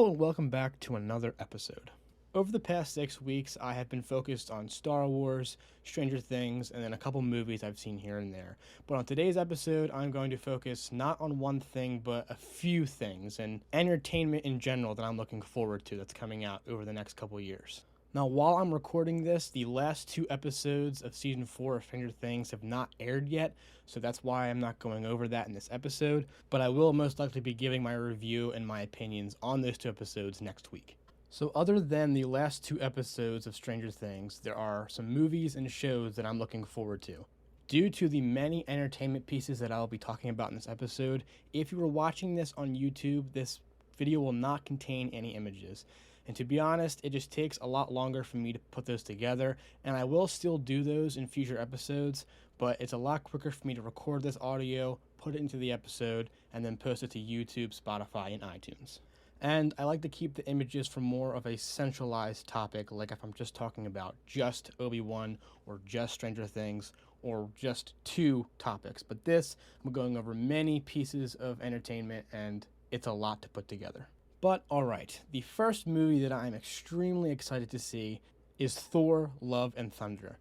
Hello and welcome back to another episode. Over the past 6 weeks, I have been focused on Star Wars, Stranger Things, and then a couple movies I've seen here and there. But on today's episode, I'm going to focus not on one thing, but a few things, and entertainment in general that I'm looking forward to that's coming out over the next couple years. Now, while I'm recording this, the last 2 episodes of Season 4 of Stranger Things have not aired yet, so that's why I'm not going over that in this episode, but I will most likely be giving my review and my opinions on those 2 episodes next week. So other than the last 2 episodes of Stranger Things, there are some movies and shows that I'm looking forward to. Due to the many entertainment pieces that I'll be talking about in this episode, if you were watching this on YouTube, this video will not contain any images. And to be honest, it just takes a lot longer for me to put those together, and I will still do those in future episodes, but it's a lot quicker for me to record this audio, put it into the episode, and then post it to YouTube, Spotify, and iTunes. And I like to keep the images for more of a centralized topic, like if I'm just talking about just Obi-Wan, or just Stranger Things, or just 2 topics. But this, I'm going over many pieces of entertainment, and it's a lot to put together. But alright, the first movie that I'm extremely excited to see is Thor: Love and Thunder.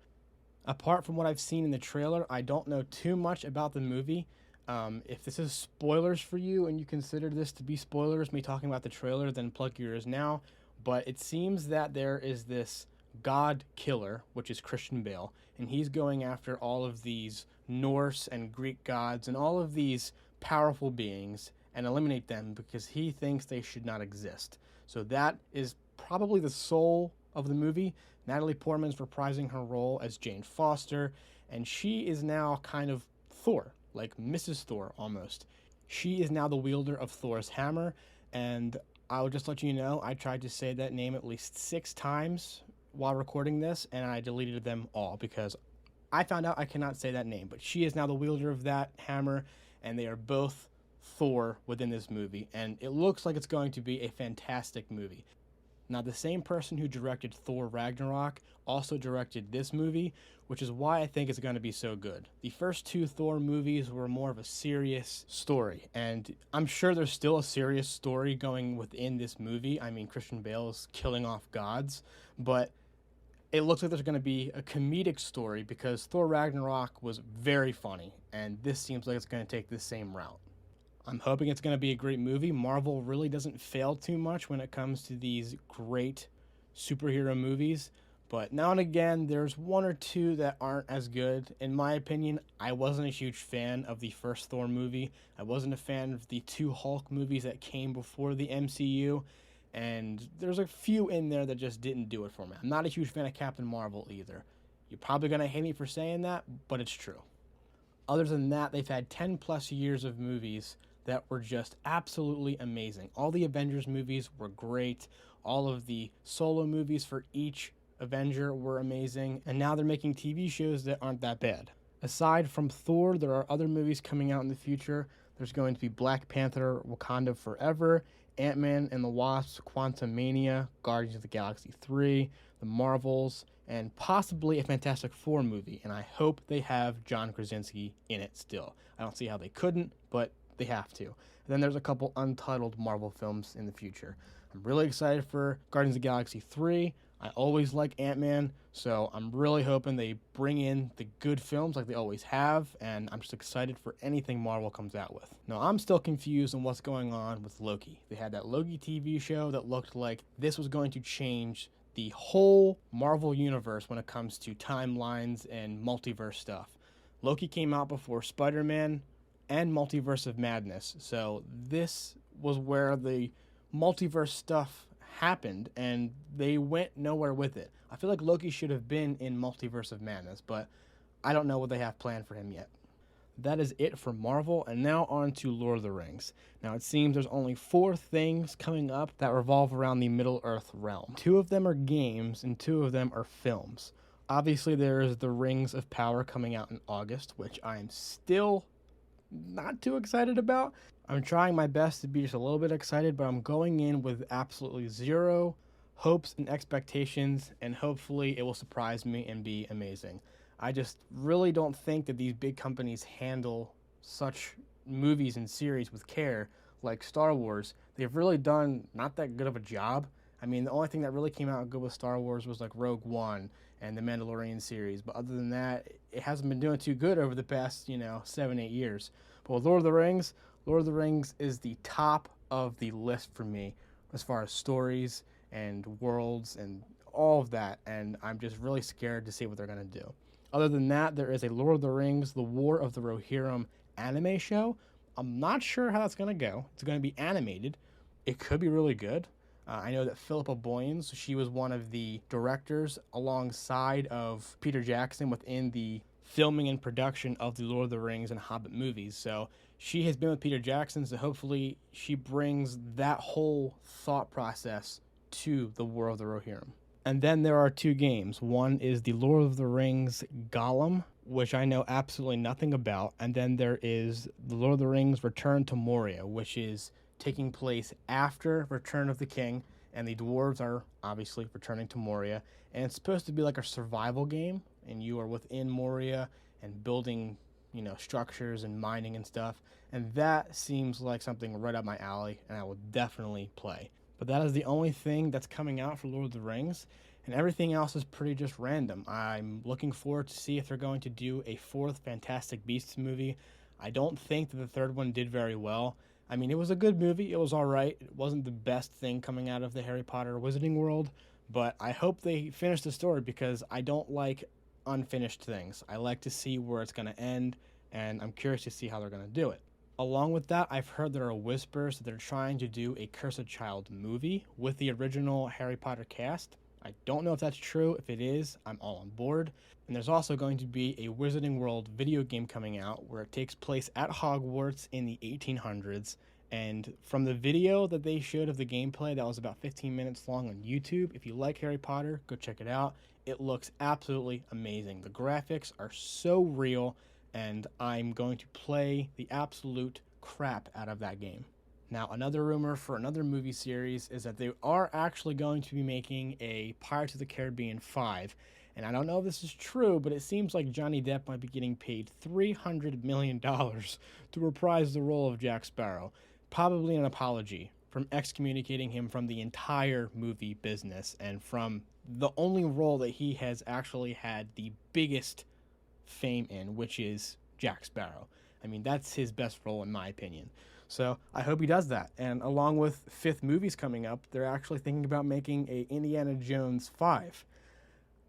Apart from what I've seen in the trailer, I don't know too much about the movie. If this is spoilers for you and you consider this to be spoilers, me talking about the trailer, then plug your ears now. But it seems that there is this god killer, which is Christian Bale, and he's going after all of these Norse and Greek gods and all of these powerful beings and eliminate them because he thinks they should not exist. So that is probably the soul of the movie. Natalie Portman's reprising her role as Jane Foster, and she is now kind of Thor, like Mrs. Thor almost. She is now the wielder of Thor's hammer, and I'll just let you know, I tried to say that name at least 6 times while recording this, and I deleted them all because I found out I cannot say that name, but she is now the wielder of that hammer, and they are both Thor within this movie, and it looks like it's going to be a fantastic movie. Now, the same person who directed Thor Ragnarok also directed this movie, which is why I think it's going to be so good. The first 2 Thor movies were more of a serious story, and I'm sure there's still a serious story going within this movie. I mean, Christian Bale is killing off gods, but it looks like there's going to be a comedic story because Thor Ragnarok was very funny, and this seems like it's going to take the same route. I'm hoping it's going to be a great movie. Marvel really doesn't fail too much when it comes to these great superhero movies, but now and again, there's 1 or 2 that aren't as good. In my opinion, I wasn't a huge fan of the first Thor movie. I wasn't a fan of the 2 Hulk movies that came before the MCU, and there's a few in there that just didn't do it for me. I'm not a huge fan of Captain Marvel either. You're probably going to hate me for saying that, but it's true. Other than that, they've had 10 plus years of movies that were just absolutely amazing. All the Avengers movies were great. All of the solo movies for each Avenger were amazing. And now they're making TV shows that aren't that bad. Aside from Thor, there are other movies coming out in the future. There's going to be Black Panther: Wakanda Forever, Ant-Man and the Wasp: Quantumania, Guardians of the Galaxy 3, The Marvels, and possibly a Fantastic Four movie. And I hope they have John Krasinski in it still. I don't see how they couldn't, but they have to. And then there's a couple untitled Marvel films in the future. I'm really excited for Guardians of the Galaxy 3. I always like Ant-Man, so I'm really hoping they bring in the good films like they always have, and I'm just excited for anything Marvel comes out with. Now, I'm still confused on what's going on with Loki. They had that Loki TV show that looked like this was going to change the whole Marvel universe when it comes to timelines and multiverse stuff. Loki came out before Spider-Man and Multiverse of Madness, so this was where the multiverse stuff happened, and they went nowhere with it. I feel like Loki should have been in Multiverse of Madness, but I don't know what they have planned for him yet. That is it for Marvel, and now on to Lord of the Rings. Now, it seems there's only 4 things coming up that revolve around the Middle-earth realm. 2 of them are games, and 2 of them are films. Obviously, there is the Rings of Power coming out in August, which I am still not too excited about. I'm trying my best to be just a little bit excited, but I'm going in with absolutely 0 hopes and expectations, and hopefully it will surprise me and be amazing. I just really don't think that these big companies handle such movies and series with care like Star Wars, they've really done not that good of a job. I mean, the only thing that really came out good with Star Wars was like Rogue One and the Mandalorian series. But other than that, it hasn't been doing too good over the past, 7, 8 years. But with Lord of the Rings is the top of the list for me as far as stories and worlds and all of that. And I'm just really scared to see what they're going to do. Other than that, there is a Lord of the Rings, The War of the Rohirrim anime show. I'm not sure how that's going to go. It's going to be animated. It could be really good. I know that Philippa Boyens, she was one of the directors alongside of Peter Jackson within the filming and production of the Lord of the Rings and Hobbit movies. So she has been with Peter Jackson, so hopefully she brings that whole thought process to the War of the Rohirrim. And then there are two games. One is the Lord of the Rings Gollum, which I know absolutely nothing about. And then there is the Lord of the Rings Return to Moria, which is taking place after Return of the King, and the dwarves are obviously returning to Moria, and it's supposed to be like a survival game, and you are within Moria and building, structures and mining and stuff, and that seems like something right up my alley, and I will definitely play. But that is the only thing that's coming out for Lord of the Rings, and everything else is pretty just random. I'm looking forward to see if they're going to do a fourth Fantastic Beasts movie. I don't think that the third one did very well. I mean, it was a good movie. It was all right. It wasn't the best thing coming out of the Harry Potter Wizarding World, but I hope they finish the story because I don't like unfinished things. I like to see where it's going to end, and I'm curious to see how they're going to do it. Along with that, I've heard there are whispers that they're trying to do a Cursed Child movie with the original Harry Potter cast. I don't know if that's true. If it is, I'm all on board. And there's also going to be a Wizarding World video game coming out where it takes place at Hogwarts in the 1800s. And from the video that they showed of the gameplay, that was about 15 minutes long on YouTube. If you like Harry Potter, go check it out. It looks absolutely amazing. The graphics are so real, and I'm going to play the absolute crap out of that game. Now, another rumor for another movie series is that they are actually going to be making a Pirates of the Caribbean 5. And I don't know if this is true, but it seems like Johnny Depp might be getting paid $300 million to reprise the role of Jack Sparrow. Probably an apology from excommunicating him from the entire movie business and from the only role that he has actually had the biggest fame in, which is Jack Sparrow. I mean, that's his best role in my opinion. So I hope he does that. And along with fifth movies coming up, they're actually thinking about making a Indiana Jones 5.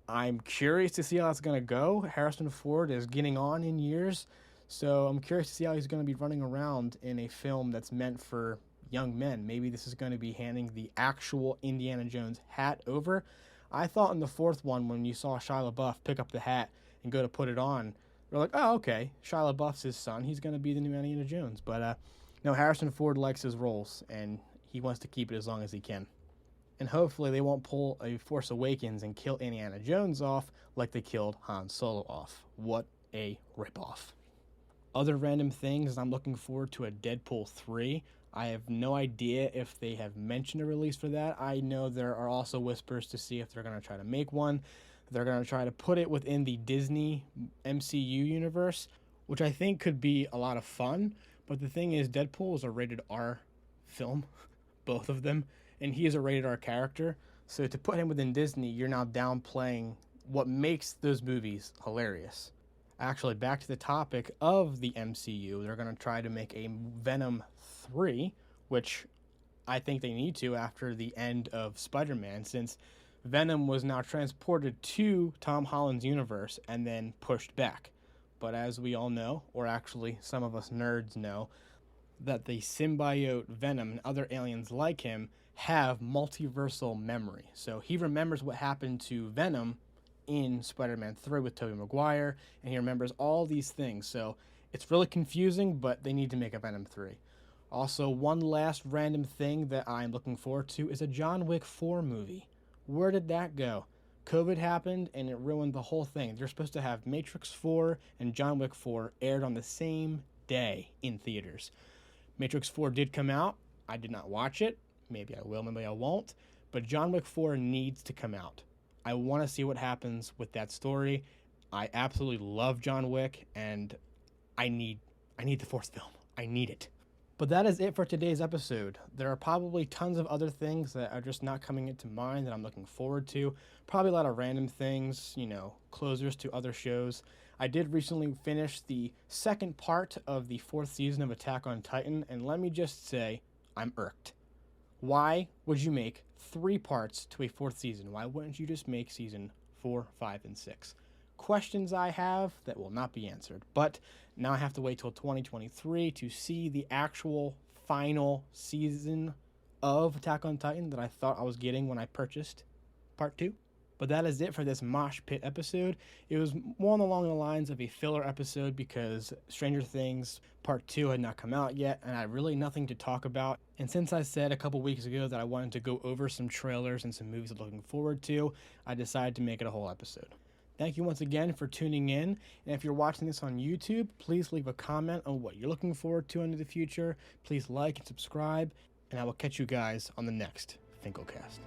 I'm curious to see how that's going to go. Harrison Ford is getting on in years, so I'm curious to see how he's going to be running around in a film that's meant for young men. Maybe this is going to be handing the actual Indiana Jones hat over. I thought in the fourth one, when you saw Shia LaBeouf pick up the hat and go to put it on, we're like, oh, okay, Shia LaBeouf's his son. He's going to be the new Indiana Jones. But no, Harrison Ford likes his roles, and he wants to keep it as long as he can. And hopefully they won't pull a Force Awakens and kill Indiana Jones off like they killed Han Solo off. What a ripoff. Other random things, I'm looking forward to a Deadpool 3. I have no idea if they have mentioned a release for that. I know there are also whispers to see if they're going to try to make one. They're going to try to put it within the Disney MCU universe, which I think could be a lot of fun. But the thing is, Deadpool is a rated R film, both of them, and he is a rated R character. So to put him within Disney, you're now downplaying what makes those movies hilarious. Actually, back to the topic of the MCU, they're going to try to make a Venom 3, which I think they need to after the end of Spider-Man, since Venom was now transported to Tom Holland's universe and then pushed back. But as we all know, or actually some of us nerds know, that the symbiote Venom and other aliens like him have multiversal memory. So he remembers what happened to Venom in Spider-Man 3 with Tobey Maguire, and he remembers all these things. So it's really confusing, but they need to make a Venom 3. Also, one last random thing that I'm looking forward to is a John Wick 4 movie. Where did that go? COVID happened and it ruined the whole thing. They're supposed to have Matrix 4 and John Wick 4 aired on the same day in theaters. Matrix 4 did come out. I did not watch it. Maybe I will, maybe I won't. But John Wick 4 needs to come out. I want to see what happens with that story. I absolutely love John Wick, and I need the fourth film. I need it. But that is it for today's episode. There are probably tons of other things that are just not coming into mind that I'm looking forward to. Probably a lot of random things, closers to other shows. I did recently finish the second part of the fourth season of Attack on Titan, and let me just say, I'm irked. Why would you make 3 parts to a fourth season? Why wouldn't you just make season 4, 5, and 6? Questions I have that will not be answered. But now I have to wait till 2023 to see the actual final season of Attack on Titan that I thought I was getting when I purchased part 2. But that is it for this Mosh Pit episode. It was more along the lines of a filler episode because Stranger Things Part 2 had not come out yet, and I had really nothing to talk about. And since I said a couple weeks ago that I wanted to go over some trailers and some movies I'm looking forward to, I decided to make it a whole episode. Thank you once again for tuning in, and if you're watching this on YouTube, please leave a comment on what you're looking forward to into the future. Please like and subscribe, and I will catch you guys on the next Finklecast.